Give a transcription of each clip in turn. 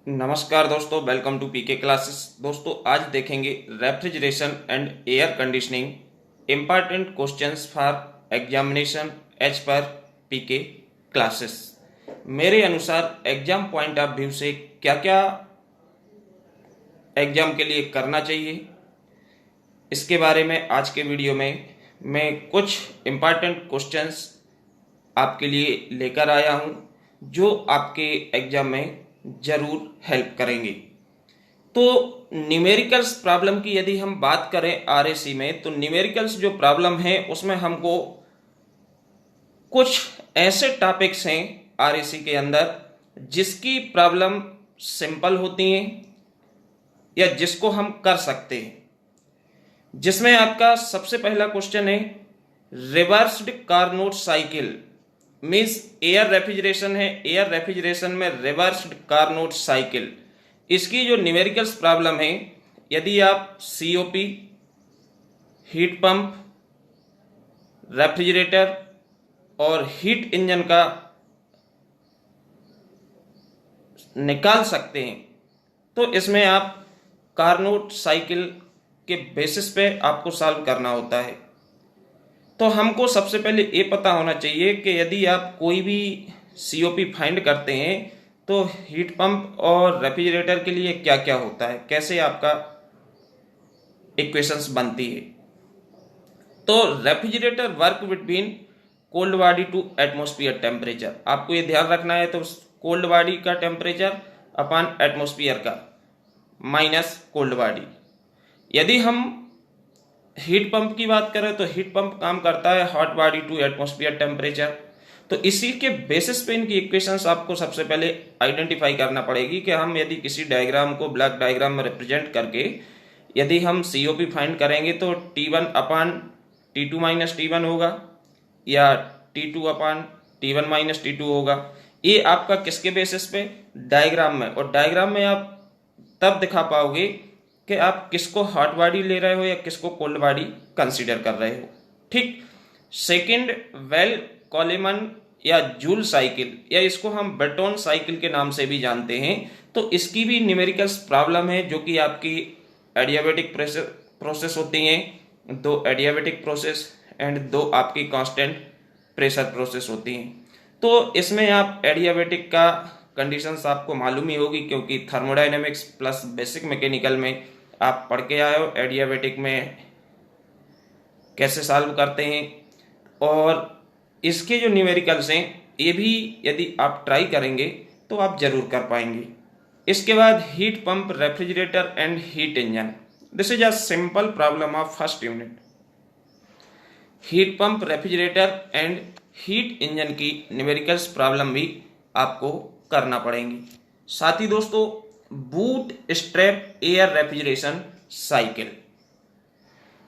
नमस्कार दोस्तों, welcome to PK classes. दोस्तों आज देखेंगे refrigeration and air conditioning important questions for examination as per PK classes. मेरे अनुसार एग्जाम पॉइंट ऑफ व्यू से क्या क्या एग्जाम के लिए करना चाहिए, इसके बारे में आज के वीडियो में मैं कुछ इम्पॉर्टेंट क्वेश्चंस आपके लिए लेकर आया हूं जो आपके एग्जाम में ज़रूर हेल्प करेंगे। तो न्यूमेरिकल्स प्रॉब्लम की यदि हम बात करें आरएसी में, तो न्यूमेरिकल्स जो प्रॉब्लम है उसमें हमको कुछ ऐसे टॉपिक्स हैं आरएसी के अंदर जिसकी प्रॉब्लम सिंपल होती हैं या जिसको हम कर सकते हैं। जिसमें आपका सबसे पहला क्वेश्चन है reversed Carnot cycle. Means air refrigeration है, एयर रेफ्रिजरेशन में रिवर्स्ड कार्नोट साइकिल, इसकी जो न्यूमेरिकल्स प्रॉब्लम है, यदि आप सीओपी, हीट पंप, रेफ्रिजरेटर और हीट इंजन का निकाल सकते हैं तो इसमें आप कार्नोट साइकिल के बेसिस पे आपको सॉल्व करना होता है। तो हमको सबसे पहले ये पता होना चाहिए कि यदि आप कोई भी सीओपी फाइंड करते हैं तो हीट पंप और रेफ्रिजरेटर के लिए क्या क्या होता है, कैसे आपका इक्वेशंस बनती है। तो refrigerator work between cold body to atmosphere temperature, आपको ये ध्यान रखना है। तो कोल्ड बॉडी का टेम्परेचर अपॉन एटमॉस्फेयर का माइनस कोल्ड बॉडी। यदि हम हीट पंप की बात करें तो हीट पंप काम करता है hot body to atmosphere temperature. तो इसी के बेसिस पे इनकी इक्वेशंस आपको सबसे पहले आइडेंटिफाई करना पड़ेगी कि हम यदि किसी डायग्राम को ब्लॉक डायग्राम में रिप्रेजेंट करके यदि हम सीओपी फाइंड करेंगे तो T1 अपान T2 माइनस T1 होगा या T2 अपान T1 माइनस T2 होगा। ये आपका किसके बेसिस पे, डायग्राम में। और डायग्राम में आप तब दिखा पाओगे कि आप किसको हॉट बॉडी ले रहे हो या किसको कोल्ड बॉडी कंसीडर कर रहे हो। ठीक। सेकंड, वेल कॉलेमन या जूल साइकिल, या इसको हम बेटोन साइकिल के नाम से भी जानते हैं। तो इसकी भी न्यूमेरिकल्स प्रॉब्लम है जो कि आपकी एडियाबेटिक प्रोसेस होती हैं, दो एडियाबेटिक प्रोसेस एंड दो आपकी कांस्टेंट प्रेशर प्रोसेस होती हैं। तो इसमें आप एडियाबेटिक का कंडीशंस आपको मालूम ही होगी क्योंकि थर्मोडायनेमिक्स प्लस बेसिक मैकेनिकल में आप पढ़ के आए हो एडियाबेटिक में कैसे सॉल्व करते हैं। और इसके जो न्यूमेरिकल्स हैं ये भी यदि आप ट्राई करेंगे तो आप जरूर कर पाएंगे। इसके बाद heat pump, refrigerator and heat engine. This is a simple problem of first unit. Heat pump, refrigerator and heat engine की न्यूमेरिकल्स प्रॉब्लम भी आपको करना पड़ेंगी। साथ ही दोस्तों boot strap air refrigeration cycle.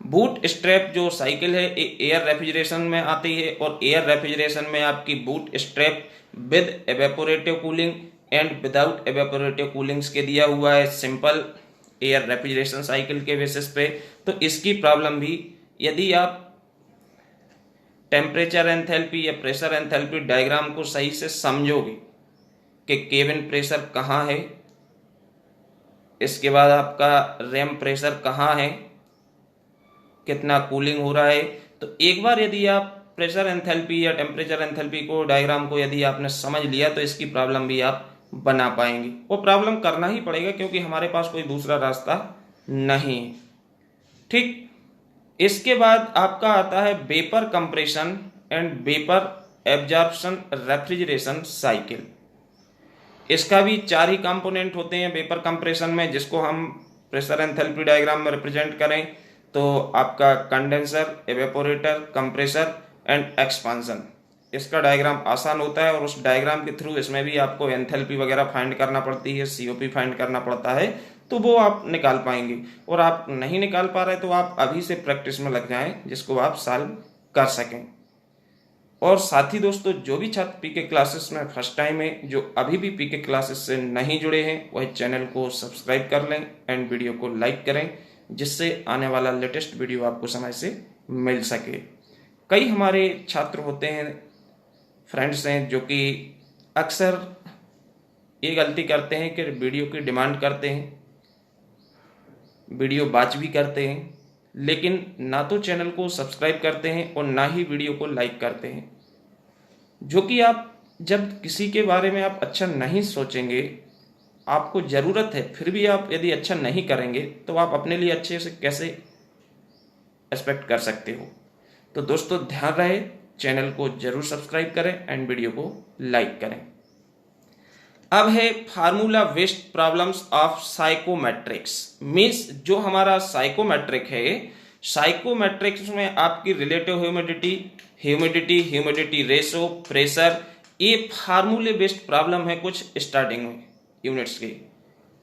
Boot strap जो साइकिल है एयर रेफ्रिजरेशन में आती है और एयर रेफ्रिजरेशन में आपकी boot strap with evaporative cooling and without evaporative coolings के दिया हुआ है सिंपल एयर रेफ्रिजरेशन साइकिल के बेसिस पे। तो इसकी प्रॉब्लम भी यदि आप टेम्परेचर एंथैल्पी या प्रेशर एंथैल्पी डायग्राम को सही से समझोगे कि केबिन प्रेशर कहाँ है, इसके बाद आपका रैम प्रेशर कहाँ है, कितना कूलिंग हो रहा है, तो एक बार यदि आप प्रेशर एंथैल्पी या टेम्परेचर एंथैल्पी को डायग्राम को यदि आपने समझ लिया तो इसकी प्रॉब्लम भी आप बना पाएंगे। वो प्रॉब्लम करना ही पड़ेगा क्योंकि हमारे पास कोई दूसरा रास्ता नहीं है। ठीक। इसके बाद आपका आता है vapour compression and vapour absorption refrigeration cycle. इसका भी चार ही कंपोनेंट होते हैं वेपर कंप्रेशन में, जिसको हम प्रेशर एंथैल्पी डायग्राम में रिप्रेजेंट करें तो आपका condenser, evaporator, compressor and expansion. इसका डायग्राम आसान होता है और उस डायग्राम के थ्रू इसमें भी आपको एंथैल्पी वगैरह फाइंड करना पड़ती है, सीओपी फाइंड करना पड़ता है, तो वो आप निकाल पाएंगे। और आप नहीं निकाल पा रहे तो आप अभी से प्रैक्टिस में लग जाएं जिसको आप सॉल्व कर सकें। और साथ ही दोस्तों जो भी छात्र पीके क्लासेस में फर्स्ट टाइम है, जो अभी भी पीके क्लासेस से नहीं जुड़े हैं, वह चैनल को सब्सक्राइब कर लें एंड वीडियो को लाइक करें जिससे आने वाला लेटेस्ट वीडियो आपको समय से मिल सके। कई हमारे छात्र होते हैं, फ्रेंड्स हैं, जो कि अक्सर ये गलती करते हैं कि वीडियो की डिमांड करते हैं, वीडियो वॉच भी करते हैं, लेकिन ना तो चैनल को सब्सक्राइब करते हैं और ना ही वीडियो को लाइक करते हैं। जो कि आप जब किसी के बारे में आप अच्छा नहीं सोचेंगे, आपको ज़रूरत है, फिर भी आप यदि अच्छा नहीं करेंगे तो आप अपने लिए अच्छे से कैसे एक्सपेक्ट कर सकते हो। तो दोस्तों ध्यान रहे, चैनल को जरूर सब्सक्राइब करें एंड वीडियो को लाइक करें। अब है formula based problems of psychometrics. Means जो हमारा साइकोमेट्रिक है, साइकोमेट्रिक्स में आपकी रिलेटिव ह्यूमिडिटी रेशो, प्रेशर, ये फार्मूले बेस्ड प्रॉब्लम है कुछ स्टार्टिंग में यूनिट्स की।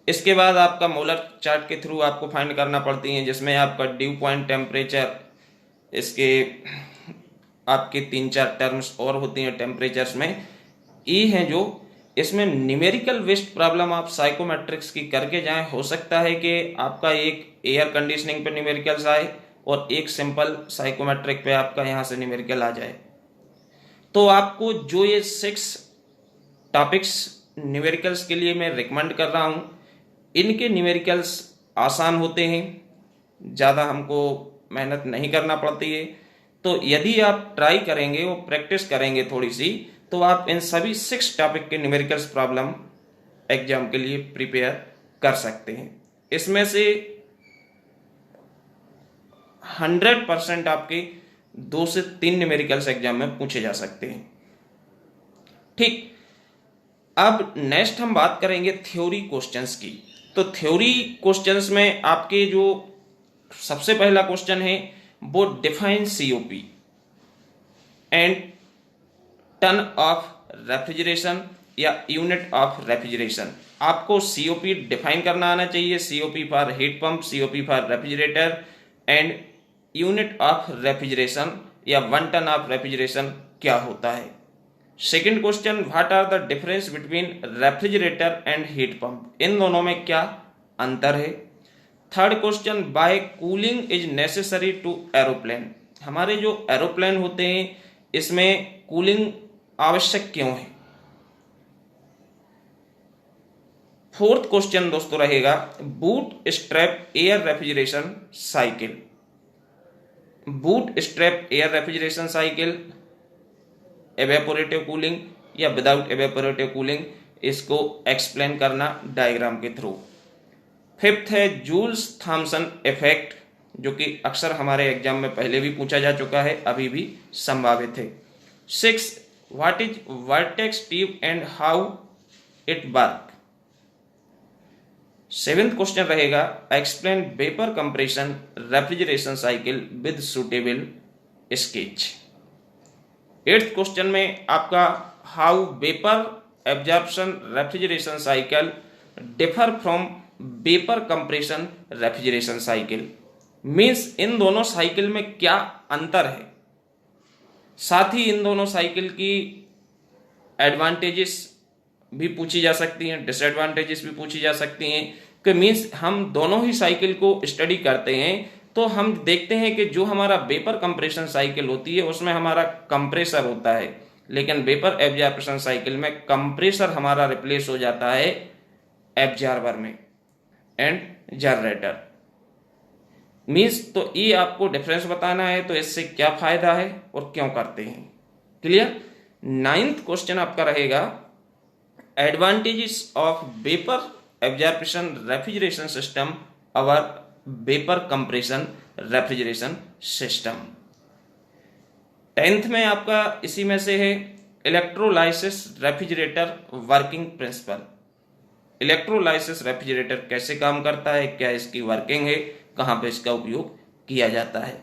इसके बाद आपका मोलर चार्ट के थ्रू आपको फाइंड करना पड़ती है, जिसमें आपका ड्यू पॉइंट टेम्परेचर, इसके आपके 3-4 टर्म्स और होती हैं टेम्परेचर्स में। ये हैं जो इसमें न्यूमेरिकल बेस्ड प्रॉब्लम आप साइकोमेट्रिक्स की करके जाएं। हो सकता है कि आपका एक एयर कंडीशनिंग पे न्यूमेरिकल्स आए और एक सिंपल साइकोमेट्रिक पे आपका यहाँ से न्यूमेरिकल आ जाए। तो आपको जो ये 6 टॉपिक्स न्यूमेरिकल्स के लिए मैं रिकमेंड कर रहा हूँ, इनके न्यूमेरिकल्स आसान होते हैं, ज़्यादा हमको मेहनत नहीं करना पड़ती है। तो यदि आप ट्राई करेंगे और प्रैक्टिस करेंगे थोड़ी सी, तो आप इन सभी 6 टॉपिक के न्यूमेरिकल्स प्रॉब्लम एग्जाम के लिए प्रिपेयर कर सकते हैं। इसमें से 100% आपके 2 से 3 न्यूमेरिकल्स एग्जाम में पूछे जा सकते हैं। ठीक, अब नेक्स्ट हम बात करेंगे थ्योरी क्वेश्चंस की। तो थ्योरी क्वेश्चंस में आपके जो सबसे पहला क्वेश्चन है वो define COP and ton of refrigeration या यूनिट ऑफ रेफ्रिजरेशन। आपको सीओपी डिफाइन करना आना चाहिए, COP for heat pump, COP for refrigerator and unit of refrigeration या 1 टन ऑफ रेफ्रिजरेशन क्या होता है। Second question, what are the difference between refrigerator and heat pump, इन दोनों में क्या अंतर है। Third question, why cooling is necessary to aeroplane, हमारे जो एरोप्लेन होते हैं इसमें कूलिंग आवश्यक क्यों है। फोर्थ क्वेश्चन दोस्तों रहेगा boot strap air refrigeration cycle. Boot strap air refrigeration cycle, evaporative cooling या विदाउट एवेपोरेटिव कूलिंग, इसको एक्सप्लेन करना डायग्राम के थ्रू। फिफ्थ है जूल्स थॉमसन इफेक्ट, जो कि अक्सर हमारे एग्जाम में पहले भी पूछा जा चुका है, अभी भी संभावित है। 6, what is vortex tube and how it work. 7th question रहेगा explain vapour compression refrigeration cycle with suitable sketch. 8th question में आपका how vapour absorption refrigeration cycle differ from vapour compression refrigeration cycle, means इन दोनों cycle में क्या अंतर है। साथ ही इन दोनों साइकिल की एडवांटेजेस भी पूछी जा सकती हैं, डिसएडवांटेजेस भी पूछी जा सकती हैं। कि मीन्स हम दोनों ही साइकिल को स्टडी करते हैं तो हम देखते हैं कि जो हमारा वेपर कंप्रेशन साइकिल होती है उसमें हमारा कंप्रेसर होता है, लेकिन वेपर एब्जॉर्प्शन साइकिल में कंप्रेसर हमारा रिप्लेस हो जाता है एब्जॉर्बर में एंड जनरेटर। मीन्स तो ये आपको डिफरेंस बताना है, तो इससे क्या फायदा है और क्यों करते हैं। क्लियर। 9th क्वेश्चन आपका रहेगा advantages of vapour absorption refrigeration system और vapour compression refrigeration system. 10th में आपका इसी में से है electrolysis refrigerator working principle. Electrolysis refrigerator कैसे काम करता है, क्या इसकी वर्किंग है, कहाँ पे इसका उपयोग किया जाता है।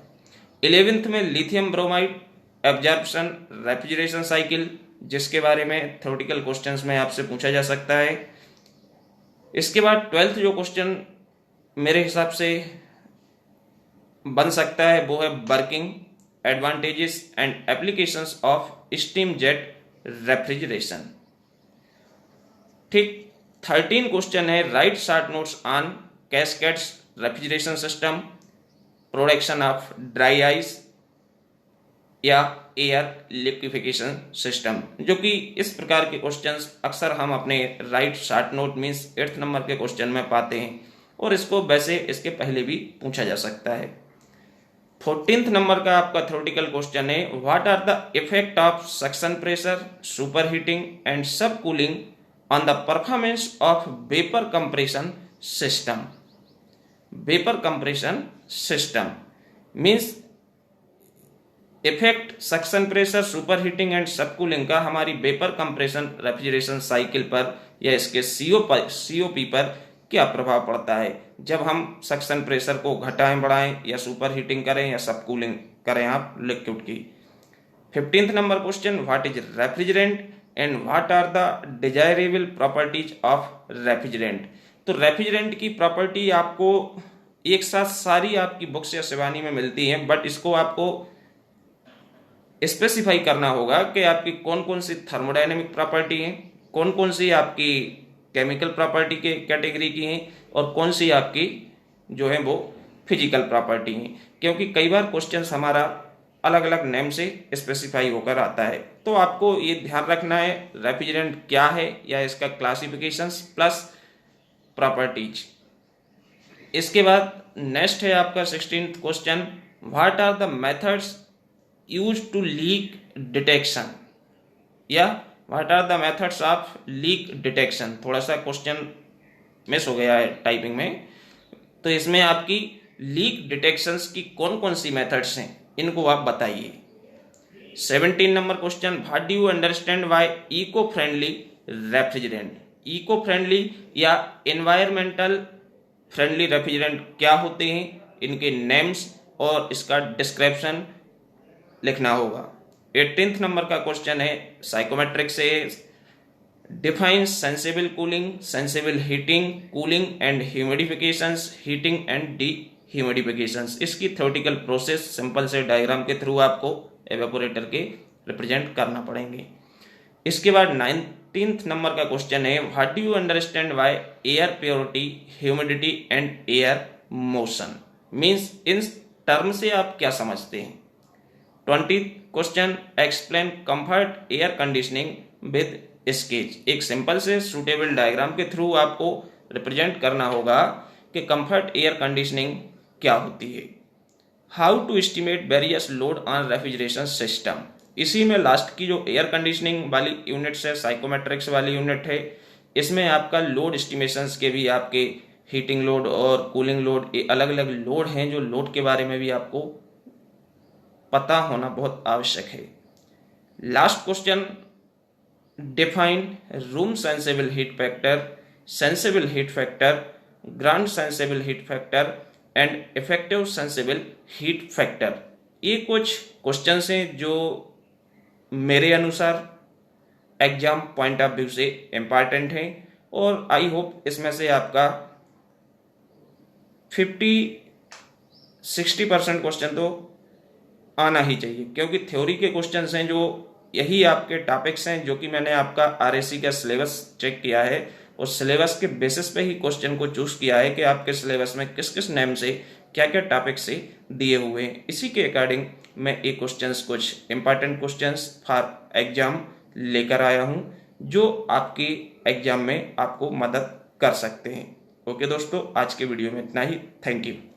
11th में lithium bromide absorption refrigeration cycle, जिसके बारे में थ्योरेटिकल क्वेश्चंस में आपसे पूछा जा सकता है। इसके बाद 12th जो क्वेश्चन मेरे हिसाब से बन सकता है वो है working advantages and applications of steam jet refrigeration. ठीक। 13 क्वेश्चन है right short notes on cascades refrigeration system, production of dry ice, या एयर लिक्विफिकेशन सिस्टम, जो कि इस प्रकार के क्वेश्चंस अक्सर हम अपने right short note means 8th number के क्वेश्चन में पाते हैं, और इसको वैसे इसके पहले भी पूछा जा सकता है। 14th नंबर का आपका थ्योरेटिकल क्वेश्चन है, what are the effect of suction pressure, super heating and sub cooling on the performance of vapour compression system. Vapour compression system means effect suction pressure, super heating and sub cooling का हमारी vapour compression refrigeration cycle पर या इसके COP पर क्या प्रभाव पड़ता है जब हम सक्शन प्रेशर को घटाएं बढ़ाएं या सुपर हीटिंग करें या सब कूलिंग करें आप लिक्विड की। 15th number question, what is refrigerant and what are the desirable properties of refrigerant. तो रेफ्रिजरेंट की प्रॉपर्टी आपको एक साथ सारी आपकी बुक्स या शिवानी में मिलती हैं, बट इसको आपको स्पेसिफाई करना होगा कि आपकी कौन कौन सी थर्मोडायनेमिक प्रॉपर्टी है, कौन कौन सी आपकी केमिकल प्रॉपर्टी के कैटेगरी की हैं, और कौन सी आपकी जो है वो फिजिकल प्रॉपर्टी हैं, क्योंकि कई बार क्वेश्चंस हमारा अलग अलग नेम से स्पेसिफाई होकर आता है। तो आपको ये ध्यान रखना है रेफ्रिजरेंट क्या है या इसका क्लासिफिकेशंस प्लस प्रॉपर्टीज। इसके बाद नेक्स्ट है आपका 16th question, what are the methods use to leak detection या what are the methods of leak detection. थोड़ा सा क्वेश्चन मिस हो गया है टाइपिंग में, तो इसमें आपकी लीक डिटेक्शंस की कौन कौन सी मेथड्स हैं इनको आप बताइए। 17 number question, what do you understand by eco friendly refrigerant. Eco friendly या एनवायरमेंटल फ्रेंडली रेफ्रिजरेंट क्या होते हैं, इनके नेम्स और इसका डिस्क्रिप्शन लिखना होगा। 18th नंबर का क्वेश्चन है साइकोमेट्रिक से, define sensible cooling, sensible heating, cooling and humidifications, heating and dehumidifications. इसकी थ्योरेटिकल प्रोसेस सिंपल से डायग्राम के थ्रू आपको एवेपोरेटर के रिप्रेजेंट करना पड़ेंगे। इसके बाद 19th नंबर का क्वेश्चन है, what do you understand by air purity, humidity and air motion. Means in term से आप क्या समझते हैं। 20th question, explain comfort air conditioning with sketch. एक सिंपल से सूटेबल डायग्राम के थ्रू आपको रिप्रेजेंट करना होगा कि कंफर्ट एयर कंडीशनिंग क्या होती है। How to estimate various load on refrigeration system. इसी में लास्ट की जो एयर कंडीशनिंग वाली यूनिट्स है, साइकोमेट्रिक्स वाली यूनिट है, इसमें आपका लोड एस्टिमेशंस के भी आपके हीटिंग लोड और कूलिंग लोड अलग अलग लोड हैं, जो लोड के बारे में भी आपको पता होना बहुत आवश्यक है। Last question, define room sensible heat factor, sensible heat factor, ground sensible heat factor and effective sensible heat factor. ये कुछ क्वेश्चंस हैं जो मेरे अनुसार एग्जाम पॉइंट ऑफ व्यू से इम्पॉर्टेंट हैं, और आई होप इसमें से आपका 50-60% क्वेश्चन तो आना ही चाहिए, क्योंकि थ्योरी के क्वेश्चंस हैं जो यही आपके टॉपिक्स हैं जो कि मैंने आपका आरएससी का सिलेबस चेक किया है, और सिलेबस के बेसिस पे ही क्वेश्चन को चूज किया है कि आपके सिलेबस में किस किस नेम से क्या क्या टॉपिक से दिए हुए हैं। इसी के अकॉर्डिंग मैं ये क्वेश्चंस, कुछ इंपॉर्टेंट क्वेश्चंस फॉर एग्जाम लेकर आया हूँ, जो आपकी एग्जाम में आपको मदद कर सकते हैं। ओके दोस्तों, आज के वीडियो में इतना ही। Thank you.